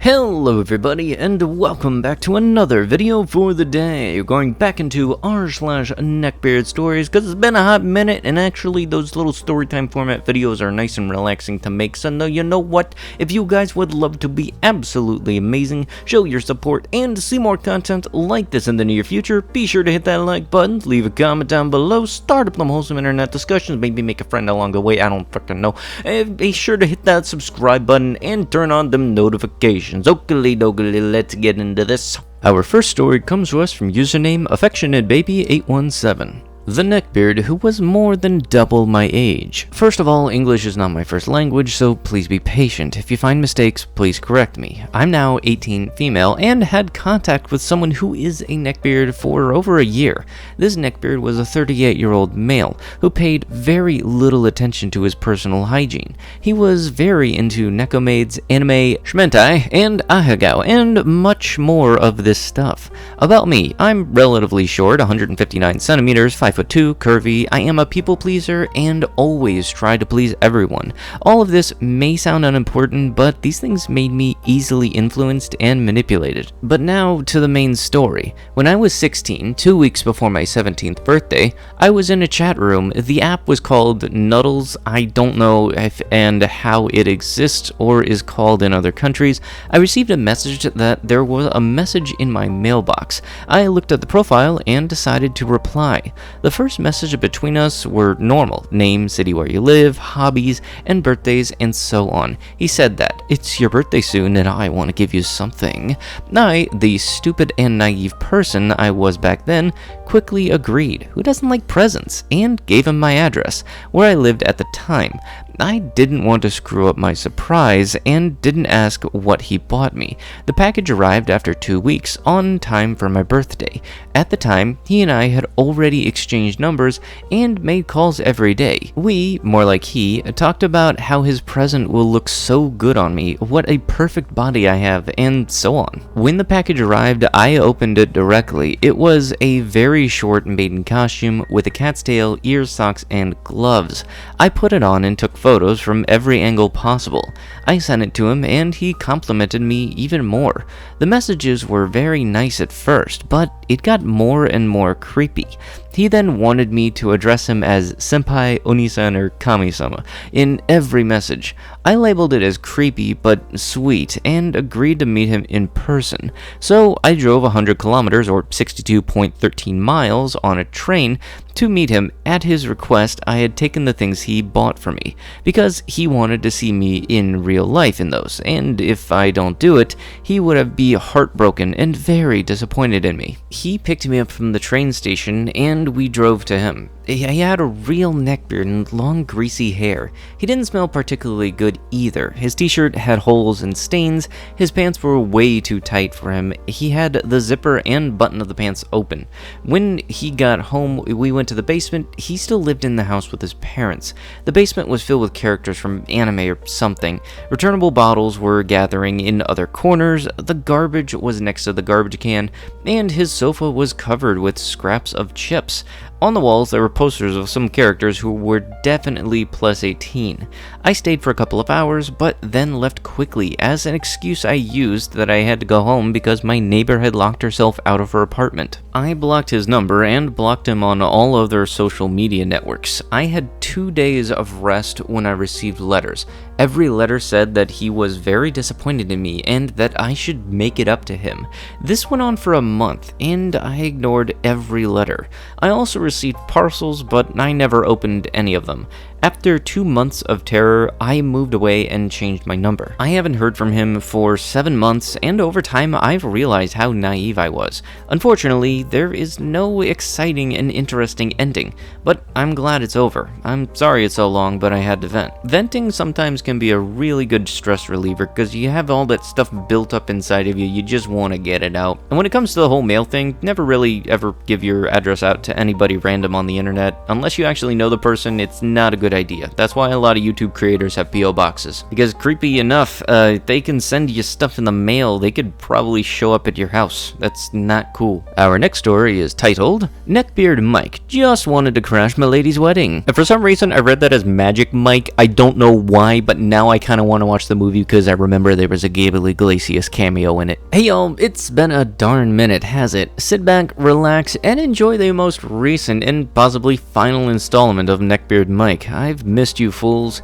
Hello everybody, and welcome back to another video for the day. We're going back into r/neckbeardstories because it's been a hot minute, and actually those little storytime format videos are nice and relaxing to make. So you know what? If you guys would love to be absolutely amazing, show your support, and see more content like this in the near future, be sure to hit that like button, leave a comment down below, start up some wholesome internet discussions, maybe make a friend along the way, I don't fucking know. And be sure to hit that subscribe button and turn on them notifications. Oakley dokley, let's get into this. Our first story comes to us from username AffectionateBaby817. The neckbeard who was more than double my age. First of all, English is not my first language, so please be patient. If you find mistakes, please correct me. I'm now 18, female, and had contact with someone who is a neckbeard for over a year. This neckbeard was a 38-year-old male who paid very little attention to his personal hygiene. He was very into necomaids, anime, shmentai, and ahegao, and much more of this stuff. About me, I'm relatively short, 159 centimeters, 5'2", curvy, I am a people pleaser, and always try to please everyone. All of this may sound unimportant, but these things made me easily influenced and manipulated. But now to the main story. When I was 16, 2 weeks before my 17th birthday, I was in a chat room. The app was called Nuddles. I don't know if and how it exists or is called in other countries. I received a message that there was a message in my mailbox. I looked at the profile and decided to reply. The first message between us were normal: name, city where you live, hobbies, and birthdays, and so on. He said that, "It's your birthday soon and I want to give you something." I, the stupid and naive person I was back then, quickly agreed. Who doesn't like presents? And gave him my address, where I lived at the time. I didn't want to screw up my surprise and didn't ask what he bought me. The package arrived after 2 weeks, on time for my birthday. At the time, he and I had already exchanged numbers and made calls every day. We, more like he, talked about how his present will look so good on me, what a perfect body I have, and so on. When the package arrived, I opened it directly. It was a very short maiden costume with a cat's tail, ears, socks, and gloves. I put it on and took photos from every angle possible. I sent it to him and he complimented me even more. The messages were very nice at first, but it got more and more creepy. He then wanted me to address him as senpai, onisan, or kami-sama in every message. I labeled it as creepy but sweet and agreed to meet him in person. So I drove 100 kilometers or 62.13 miles on a train to meet him. At his request, I had taken the things he bought for me because he wanted to see me in real life in those, and if I don't do it, he would be heartbroken and very disappointed in me. He picked me up from the train station and we drove to him. He had a real neckbeard and long greasy hair. He didn't smell particularly good either. His t-shirt had holes and stains, his pants were way too tight for him. He had the zipper and button of the pants open. When he got home, we went to the basement. He still lived in the house with his parents. The basement was filled with characters from anime or something. Returnable bottles were gathering in other corners, the garbage was next to the garbage can, and his sofa was covered with scraps of chips. On the walls, there were posters of some characters who were definitely plus 18. I stayed for a couple of hours, but then left quickly as an excuse I used that I had to go home because my neighbor had locked herself out of her apartment. I blocked his number and blocked him on all other social media networks. I had 2 days of rest when I received letters. Every letter said that he was very disappointed in me and that I should make it up to him. This went on for a month, and I ignored every letter. I also received parcels, but I never opened any of them. After 2 months of terror, I moved away and changed my number. I haven't heard from him for 7 months, and over time I've realized how naive I was. Unfortunately, there is no exciting and interesting ending, but I'm glad it's over. I'm sorry it's so long, but I had to vent. Venting sometimes can be a really good stress reliever because you have all that stuff built up inside of you, you just want to get it out. And when it comes to the whole mail thing, never really ever give your address out to anybody random on the internet. Unless you actually know the person, it's not a good idea. That's why a lot of YouTube creators have P.O. boxes. Because creepy enough, they can send you stuff in the mail. They could probably show up at your house. That's not cool. Our next story is titled, Neckbeard Mike just wanted to crash my lady's wedding. And for some reason, I read that as Magic Mike. I don't know why, but now I kind of want to watch the movie because I remember there was a Gabriel Iglesias cameo in it. Hey y'all, it's been a darn minute, has it? Sit back, relax, and enjoy the most recent and possibly final installment of Neckbeard Mike. I've missed you fools.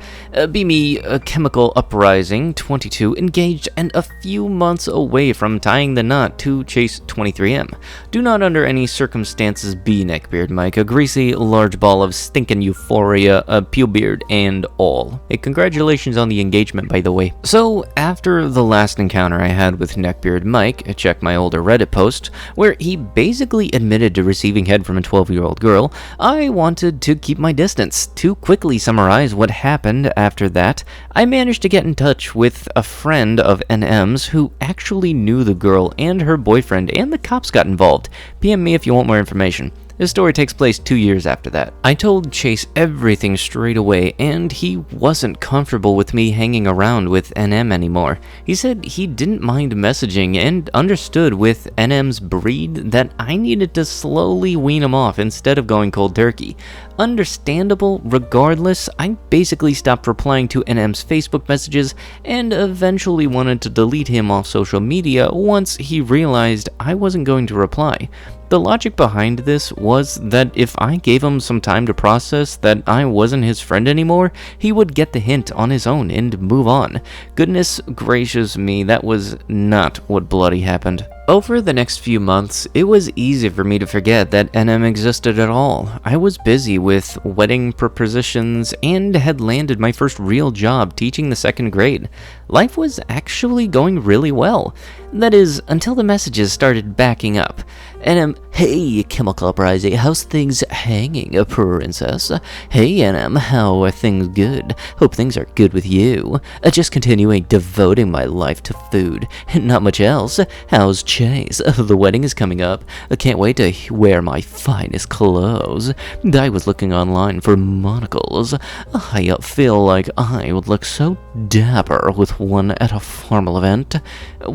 Be me, a chemical uprising, 22, engaged and a few months away from tying the knot to chase 23M. Do not under any circumstances be Neckbeard Mike, a greasy, large ball of stinking euphoria, a peel beard, and all. Hey, congratulations on the engagement, by the way. So, after the last encounter I had with Neckbeard Mike, check my older Reddit post, where he basically admitted to receiving head from a 12-year-old girl, I wanted to keep my distance. To quickly summarize what happened after that, I managed to get in touch with a friend of NM's who actually knew the girl and her boyfriend, and the cops got involved. PM me if you want more information. This story takes place 2 years after that. I told Chase everything straight away, and he wasn't comfortable with me hanging around with NM anymore. He said he didn't mind messaging and understood with NM's breed that I needed to slowly wean him off instead of going cold turkey. Understandable, regardless, I basically stopped replying to NM's Facebook messages and eventually wanted to delete him off social media once he realized I wasn't going to reply. The logic behind this was that if I gave him some time to process that I wasn't his friend anymore, he would get the hint on his own and move on. Goodness gracious me, that was not what bloody happened. Over the next few months, it was easy for me to forget that NM existed at all. I was busy with wedding propositions and had landed my first real job teaching the 2nd grade. Life was actually going really well. That is, until the messages started backing up. NM, hey, chemical uprising, how's things hanging, princess? Hey, NM, how are things good? Hope things are good with you. Just continuing devoting my life to food. Not much else. How's Chase? The wedding is coming up. I can't wait to wear my finest clothes. I was looking online for monocles. I feel like I would look so dapper with one at a formal event.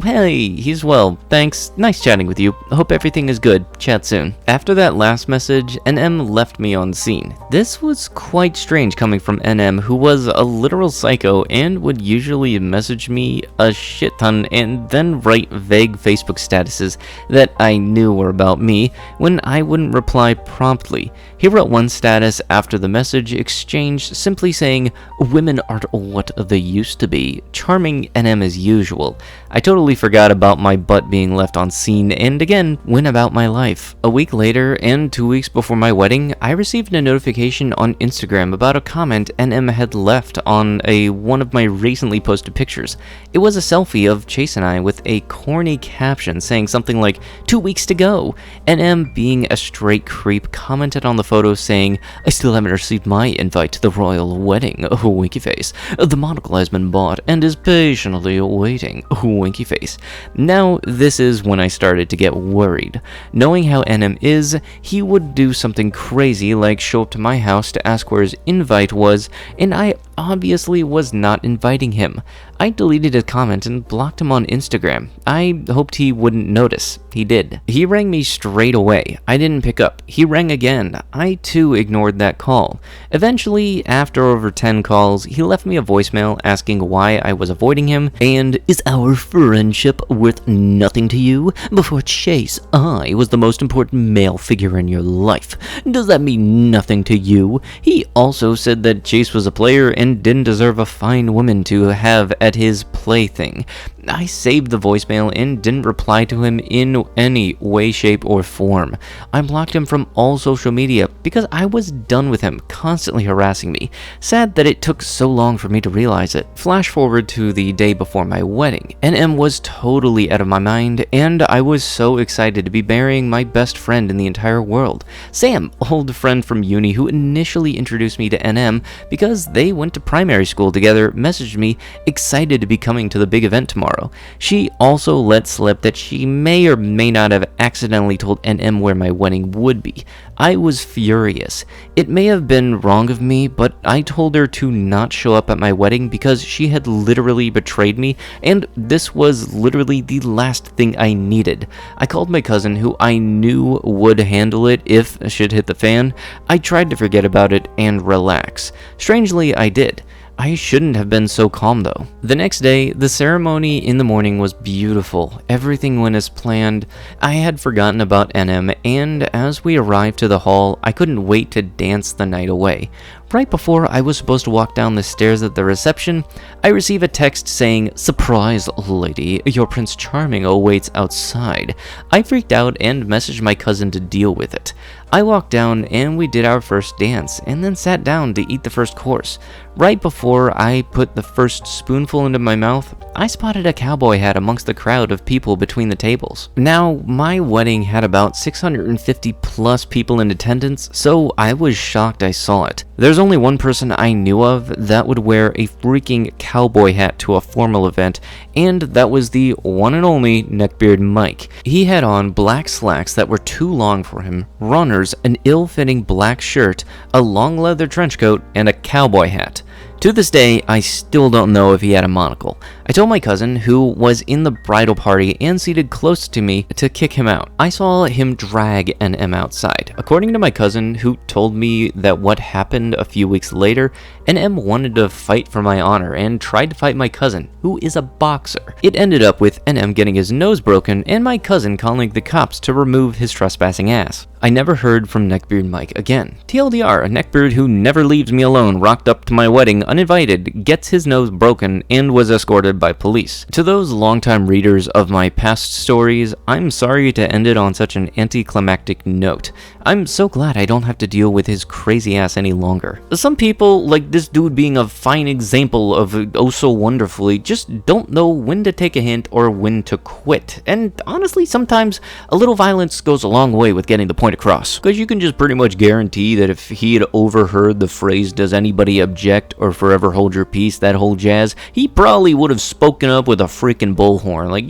Hey, he's well, thanks. Nice chatting with you. Hope everything is good. Chat soon. After that last message, NM left me on scene. This was quite strange coming from NM, who was a literal psycho and would usually message me a shit ton and then write vague Facebook statuses that I knew were about me when I wouldn't reply promptly. He wrote one status after the message exchange simply saying, "Women aren't what they used to be," charming NM as usual. I totally forgot about my butt being left on scene and again went about my life. A week later and 2 weeks before my wedding, I received a notification on Instagram about a comment NM had left on one of my recently posted pictures. It was a selfie of Chase and I with a corny caption saying something like, "2 weeks to go." NM, being a straight creep, commented on the photo saying, "I still haven't received my invite to the royal wedding, winky face. The monocle has been bought and is patiently waiting, winky face." Now, this is when I started to get worried. Knowing how NM is, he would do something crazy like show up to my house to ask where his invite was, and I obviously was not inviting him. I deleted his comment and blocked him on Instagram. I hoped he wouldn't notice. He did. He rang me straight away. I didn't pick up. He rang again. I too ignored that call. Eventually, after over 10 calls, he left me a voicemail asking why I was avoiding him and, "Is our friendship worth nothing to you? Before Chase, I was the most important male figure in your life. Does that mean nothing to you?" He also said that Chase was a player and didn't deserve a fine woman to have at his plaything. I saved the voicemail and didn't reply to him in any way, shape, or form. I blocked him from all social media because I was done with him constantly harassing me. Sad that it took so long for me to realize it. Flash forward to the day before my wedding. NM was totally out of my mind, and I was so excited to be marrying my best friend in the entire world. Sam, old friend from uni who initially introduced me to NM because they went to primary school together, messaged me excited excited to be coming to the big event tomorrow. She also let slip that she may or may not have accidentally told NM where my wedding would be. I was furious. It may have been wrong of me, but I told her to not show up at my wedding because she had literally betrayed me, and this was literally the last thing I needed. I called my cousin, who I knew would handle it if shit hit the fan. I tried to forget about it and relax. Strangely, I did. I shouldn't have been so calm though. The next day, the ceremony in the morning was beautiful. Everything went as planned. I had forgotten about NM, and as we arrived to the hall, I couldn't wait to dance the night away. Right before I was supposed to walk down the stairs at the reception, I receive a text saying, "Surprise, lady, your Prince Charming awaits outside." I freaked out and messaged my cousin to deal with it. I walked down and we did our first dance, and then sat down to eat the first course. Right before I put the first spoonful into my mouth, I spotted a cowboy hat amongst the crowd of people between the tables. Now, my wedding had about 650 plus people in attendance, so I was shocked I saw it. There's only one person I knew of that would wear a freaking cowboy hat to a formal event, and that was the one and only Neckbeard Mike. He had on black slacks that were too long for him, runners, an ill-fitting black shirt, a long leather trench coat, and a cowboy hat. To this day, I still don't know if he had a monocle. I told my cousin, who was in the bridal party and seated close to me, to kick him out. I saw him drag NM outside. According to my cousin, who told me that what happened a few weeks later, NM wanted to fight for my honor and tried to fight my cousin, who is a boxer. It ended up with NM getting his nose broken and my cousin calling the cops to remove his trespassing ass. I never heard from Neckbeard Mike again. TLDR, a neckbeard who never leaves me alone rocked up to my wedding uninvited, gets his nose broken, and was escorted by police. To those longtime readers of my past stories, I'm sorry to end it on such an anticlimactic note. I'm so glad I don't have to deal with his crazy ass any longer. Some people, like this dude being a fine example of oh so wonderfully, just don't know when to take a hint or when to quit. And honestly, sometimes a little violence goes a long way with getting the point across. Because you can just pretty much guarantee that if he had overheard the phrase, "Does anybody object?" or "Forever hold your peace," that whole jazz, he probably would have spoken up with a freaking bullhorn. Like,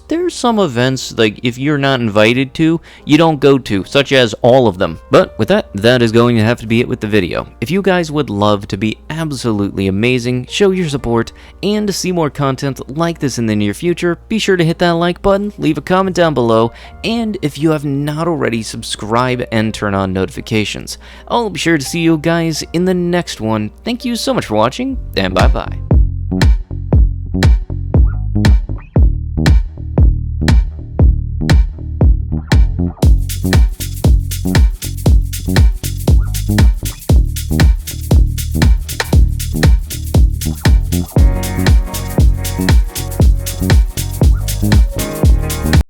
there's some events, like, if you're not invited to, you don't go to, such as all of them. But with that, that is going to have to be it with the video. If you guys would love to be absolutely amazing, show your support, and to see more content like this in the near future, be sure to hit that like button, leave a comment down below, and if you have not already, subscribe and turn on notifications. I'll be sure to see you guys in the next one. Thank you so much for watching, and bye-bye.